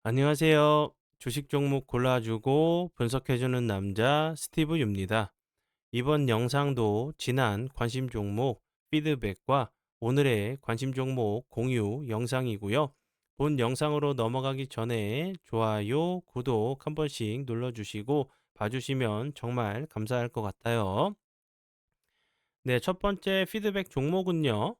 안녕하세요. 주식 종목 골라주고 분석해주는 남자 스티브 유입니다. 이번 영상도 지난 관심 종목 피드백과 오늘의 관심 종목 공유 영상이고요. 본 영상으로 넘어가기 전에 좋아요, 구독 한 번씩 눌러주시고 봐주시면 정말 감사할 것 같아요. 네, 첫 번째 피드백 종목은요.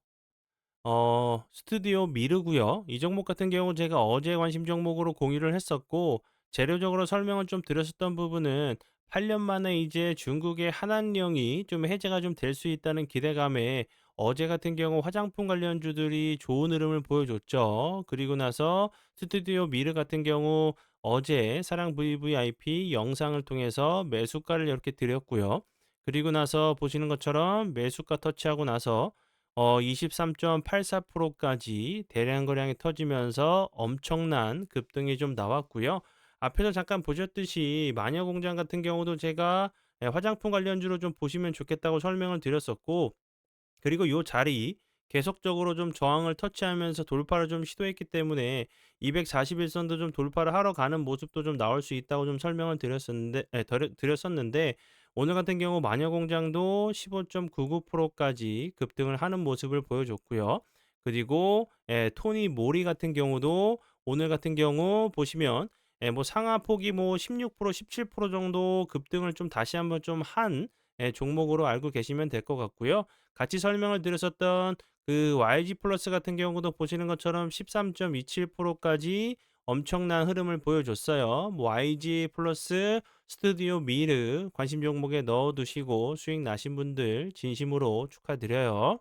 스튜디오 미르고요. 이 종목 같은 경우 제가 어제 관심 종목으로 공유를 했었고 재료적으로 설명을 좀 드렸었던 부분은 8년 만에 이제 중국의 한한령이 좀 해제가 좀 될 수 있다는 기대감에 어제 같은 경우 화장품 관련주들이 좋은 흐름을 보여줬죠. 그리고 나서 스튜디오 미르 같은 경우 어제 사랑 VVIP 영상을 통해서 매수가를 이렇게 드렸고요. 그리고 나서 보시는 것처럼 매수가 터치하고 나서 23.84%까지 대량 거래량이 터지면서 엄청난 급등이 좀 나왔고요. 앞에서 잠깐 보셨듯이 마녀공장 같은 경우도 제가 화장품 관련주로 좀 보시면 좋겠다고 설명을 드렸었고, 그리고 요 자리 계속적으로 좀 저항을 터치하면서 돌파를 좀 시도했기 때문에 241선도 좀 돌파를 하러 가는 모습도 좀 나올 수 있다고 좀 설명을 드렸었는데 오늘 같은 경우 마녀공장도 15.99%까지 급등을 하는 모습을 보여줬고요. 그리고 토니 모리 같은 경우도 오늘 같은 경우 보시면 뭐 상하폭이 뭐 16% 17% 정도 급등을 좀 다시 한번 좀 한 종목으로 알고 계시면 될 것 같고요. 같이 설명을 드렸었던 그 YG 플러스 같은 경우도 보시는 것처럼 13.27%까지 엄청난 흐름을 보여줬어요. 뭐 YG 플러스 스튜디오 미르 관심 종목에 넣어두시고 수익 나신 분들 진심으로 축하드려요.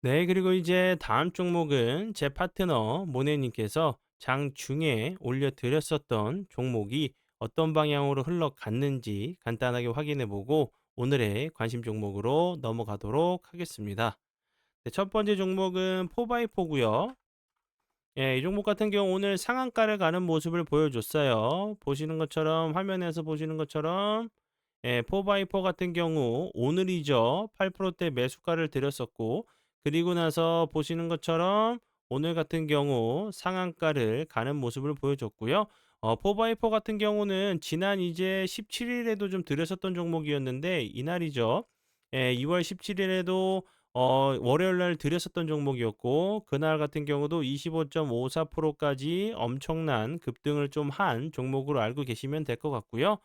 네, 그리고 이제 다음 종목은 제 파트너 모네님께서 장중에 올려드렸었던 종목이 어떤 방향으로 흘러갔는지 간단하게 확인해 보고 오늘의 관심 종목으로 넘어가도록 하겠습니다. 네, 첫 번째 종목은 4x4고요. 예, 이 종목 같은 경우 오늘 상한가를 가는 모습을 보여줬어요. 보시는 것처럼 화면에서 보시는 것처럼 4x4 같은 경우 오늘이죠. 8%대 매수가를 드렸었고 그리고 나서 보시는 것처럼 오늘 같은 경우 상한가를 가는 모습을 보여줬고요. 4x4 같은 경우는 지난 이제 17일에도 좀 드렸었던 종목이었는데 이날이죠. 2월 17일에도 월요일 날 드렸었던 종목이었고 그날 같은 경우도 25.54%까지 엄청난 급등을 좀 한 종목으로 알고 계시면 될 것 같고요.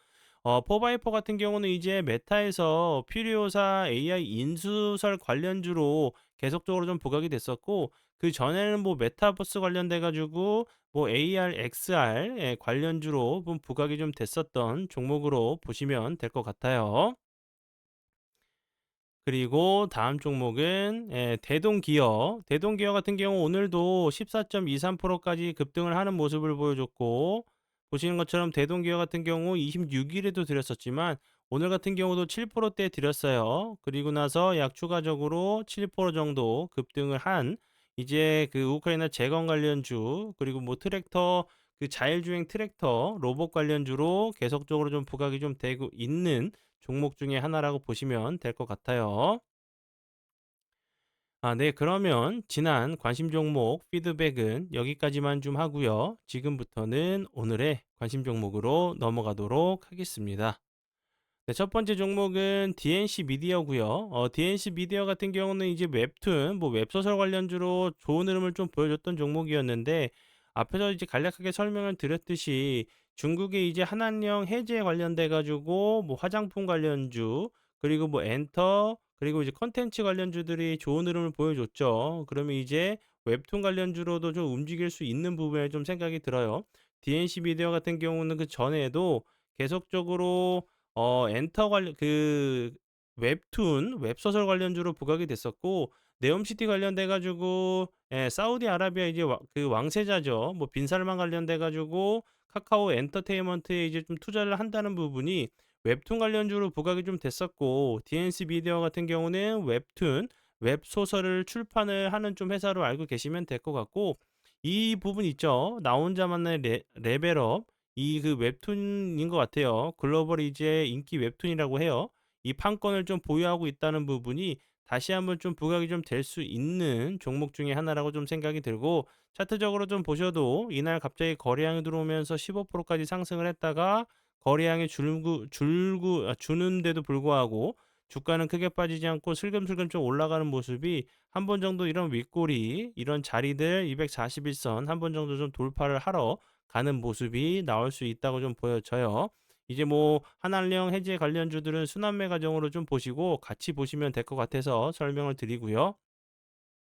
4x4 같은 경우는 이제 메타에서 퓨리오사 AI 인수설 관련주로 계속적으로 좀 부각이 됐었고 그전에는 뭐 메타버스 관련돼 가지고 뭐 AR, XR 관련주로 좀 부각이 좀 됐었던 종목으로 보시면 될 것 같아요. 그리고 다음 종목은 대동기어. 대동기어 같은 경우 오늘도 14.23%까지 급등을 하는 모습을 보여줬고 보시는 것처럼 대동기어 같은 경우 26일에도 드렸었지만 오늘 같은 경우도 7%대 드렸어요. 그리고 나서 약 추가적으로 7% 정도 급등을 한 이제 그 우크라이나 재건 관련주 그리고 뭐 트랙터 그 자율주행 트랙터 로봇 관련주로 계속적으로 좀 부각이 좀 되고 있는 종목 중에 하나라고 보시면 될 것 같아요. 네. 그러면 지난 관심 종목 피드백은 여기까지만 좀 하고요. 지금부터는 오늘의 관심 종목으로 넘어가도록 하겠습니다. 네, 첫 번째 종목은 DNC 미디어고요. DNC 미디어 같은 경우는 이제 웹툰, 뭐 웹소설 관련주로 좋은 흐름을 좀 보여줬던 종목이었는데 앞에서 이제 간략하게 설명을 드렸듯이 중국의 이제 한한령 해제 관련돼 가지고 뭐 화장품 관련주 그리고 뭐 엔터 그리고 이제 컨텐츠 관련주들이 좋은 흐름을 보여줬죠. 그러면 이제 웹툰 관련주로도 좀 움직일 수 있는 부분에 좀 생각이 들어요. DNC 미디어 같은 경우는 그 전에도 계속적으로 엔터 관련 그 웹툰, 웹소설 관련주로 부각이 됐었고 네옴시티 관련돼 가지고 사우디아라비아 이제 그 왕세자죠. 뭐 빈살만 관련돼 가지고 카카오 엔터테인먼트에 이제 좀 투자를 한다는 부분이 웹툰 관련주로 부각이 좀 됐었고 DNC 미디어 같은 경우는 웹툰, 웹소설을 출판을 하는 좀 회사로 알고 계시면 될 것 같고 이 부분 있죠. 나 혼자만의 레벨업 이 그 웹툰인 것 같아요. 글로벌 이제 인기 웹툰이라고 해요. 이 판권을 좀 보유하고 있다는 부분이 다시 한번 좀 부각이 좀 될 수 있는 종목 중에 하나라고 좀 생각이 들고, 차트적으로 좀 보셔도 이날 갑자기 거래량이 들어오면서 15% 까지 상승을 했다가 거래량이 주는데도 불구하고 주가는 크게 빠지지 않고 슬금슬금 좀 올라가는 모습이, 한 번 정도 이런 윗꼬리, 이런 자리들 241선 한 번 정도 좀 돌파를 하러 가는 모습이 나올 수 있다고 좀 보여져요. 이제 뭐 한알령 해제 관련주들은 순환매 과정으로 좀 보시고 같이 보시면 될 것 같아서 설명을 드리고요.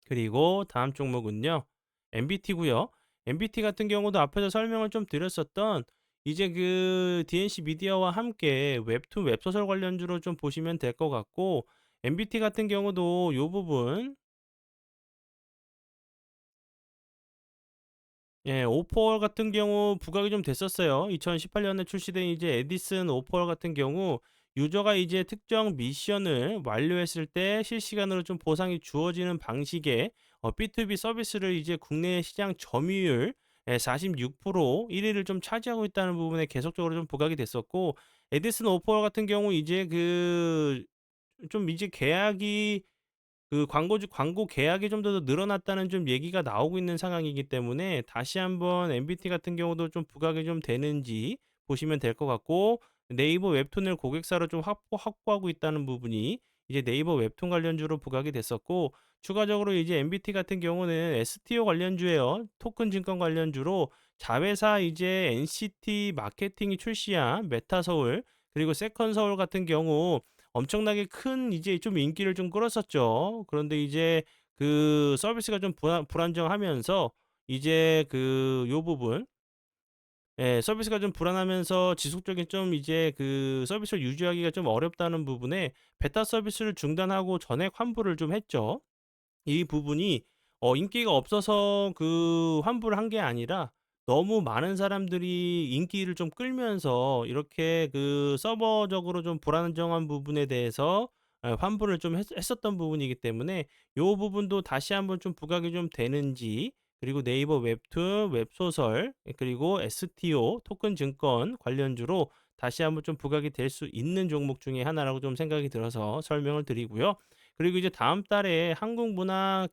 그리고 다음 종목은요, MBT고요. MBT 같은 경우도 앞에서 설명을 좀 드렸었던, 이제 그 DNC 미디어와 함께 웹툰 웹소설 관련주로 좀 보시면 될 것 같고, MBT 같은 경우도 요 부분, 예, 오퍼월 같은 경우 부각이 좀 됐었어요. 2018년에 출시된 이제 에디슨 오퍼월 같은 경우, 유저가 이제 특정 미션을 완료했을 때 실시간으로 좀 보상이 주어지는 방식의 B2B 서비스를 이제 국내 시장 점유율 46% 1위를 좀 차지하고 있다는 부분에 계속적으로 좀 부각이 됐었고, 에디슨 오퍼월 같은 경우 이제 그 좀 이제 계약이, 그 광고 계약이 좀 더 늘어났다는 좀 얘기가 나오고 있는 상황이기 때문에, 다시 한번 MBT 같은 경우도 좀 부각이 좀 되는지 보시면 될 것 같고, 네이버 웹툰을 고객사로 좀 확보하고 있다는 부분이 이제 네이버 웹툰 관련주로 부각이 됐었고, 추가적으로 이제 MBT 같은 경우는 STO 관련주예요. 토큰 증권 관련주로 자회사 이제 NCT 마케팅이 출시한 메타서울, 그리고 세컨서울 같은 경우 엄청나게 큰 이제 좀 인기를 좀 끌었었죠. 그런데 이제 그 서비스가 좀 불안정하면서 이제 그 요 부분, 예, 서비스가 좀 불안하면서 지속적인 좀 이제 그 서비스를 유지하기가 좀 어렵다는 부분에 베타 서비스를 중단하고 전액 환불을 좀 했죠. 이 부분이 인기가 없어서 그 환불을 한 게 아니라, 너무 많은 사람들이 인기를 좀 끌면서 이렇게 그 서버적으로 좀 불안정한 부분에 대해서 환불을 좀 했었던 부분이기 때문에, 요 부분도 다시 한번 좀 부각이 좀 되는지, 그리고 네이버 웹툰, 웹소설, 그리고 STO 토큰 증권 관련주로 다시 한번 좀 부각이 될 수 있는 종목 중에 하나라고 좀 생각이 들어서 설명을 드리고요. 그리고 이제 다음 달에 한국 문화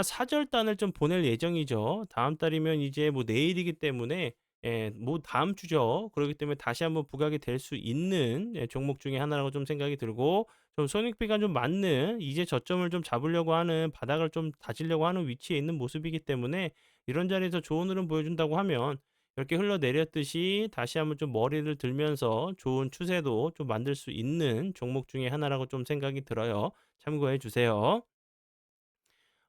사절단을 좀 보낼 예정이죠. 다음 달이면 이제 뭐 내일이기 때문에, 예, 뭐 다음 주죠. 그렇기 때문에 다시 한번 부각이 될 수 있는 종목 중에 하나라고 좀 생각이 들고, 좀 손익비가 좀 맞는, 이제 저점을 좀 잡으려고 하는, 바닥을 좀 다지려고 하는 위치에 있는 모습이기 때문에, 이런 자리에서 좋은 흐름 보여준다고 하면 이렇게 흘러내렸듯이 다시 한번 좀 머리를 들면서 좋은 추세도 좀 만들 수 있는 종목 중에 하나라고 좀 생각이 들어요. 참고해 주세요.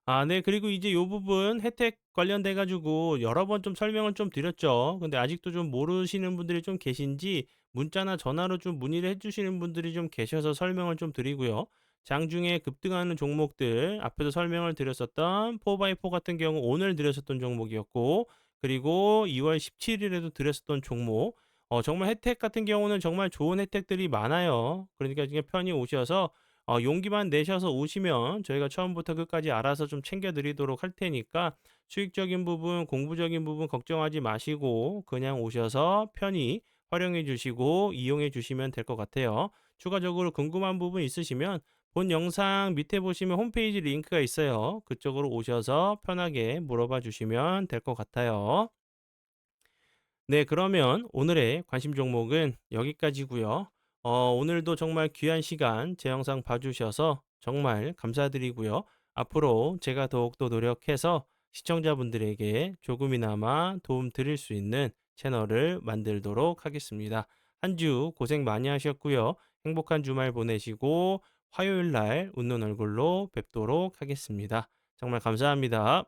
아, 네. 그리고 이제 요 부분 혜택 관련돼 가지고 여러 번 좀 설명을 좀 드렸죠. 근데 아직도 좀 모르시는 분들이 좀 계신지 문자나 전화로 좀 문의를 해 주시는 분들이 좀 계셔서 설명을 좀 드리고요. 장중에 급등하는 종목들, 앞에서 설명을 드렸었던 4x4 같은 경우 오늘 드렸었던 종목이었고, 그리고 2월 17 일에도 드렸었던 종목, 정말 혜택 같은 경우는 정말 좋은 혜택들이 많아요. 그러니까 그냥 편히 오셔서 용기만 내셔서 오시면 저희가 처음부터 끝까지 알아서 좀 챙겨 드리도록 할 테니까, 수익적인 부분, 공부적인 부분 걱정하지 마시고 그냥 오셔서 편히 활용해 주시고 이용해 주시면 될 것 같아요. 추가적으로 궁금한 부분 있으시면 본 영상 밑에 보시면 홈페이지 링크가 있어요. 그쪽으로 오셔서 편하게 물어봐 주시면 될 것 같아요. 네, 그러면 오늘의 관심 종목은 여기까지고요. 오늘도 정말 귀한 시간 제 영상 봐주셔서 정말 감사드리고요. 앞으로 제가 더욱더 노력해서 시청자분들에게 조금이나마 도움 드릴 수 있는 채널을 만들도록 하겠습니다. 한 주 고생 많이 하셨고요. 행복한 주말 보내시고 화요일 날 웃는 얼굴로 뵙도록 하겠습니다. 정말 감사합니다.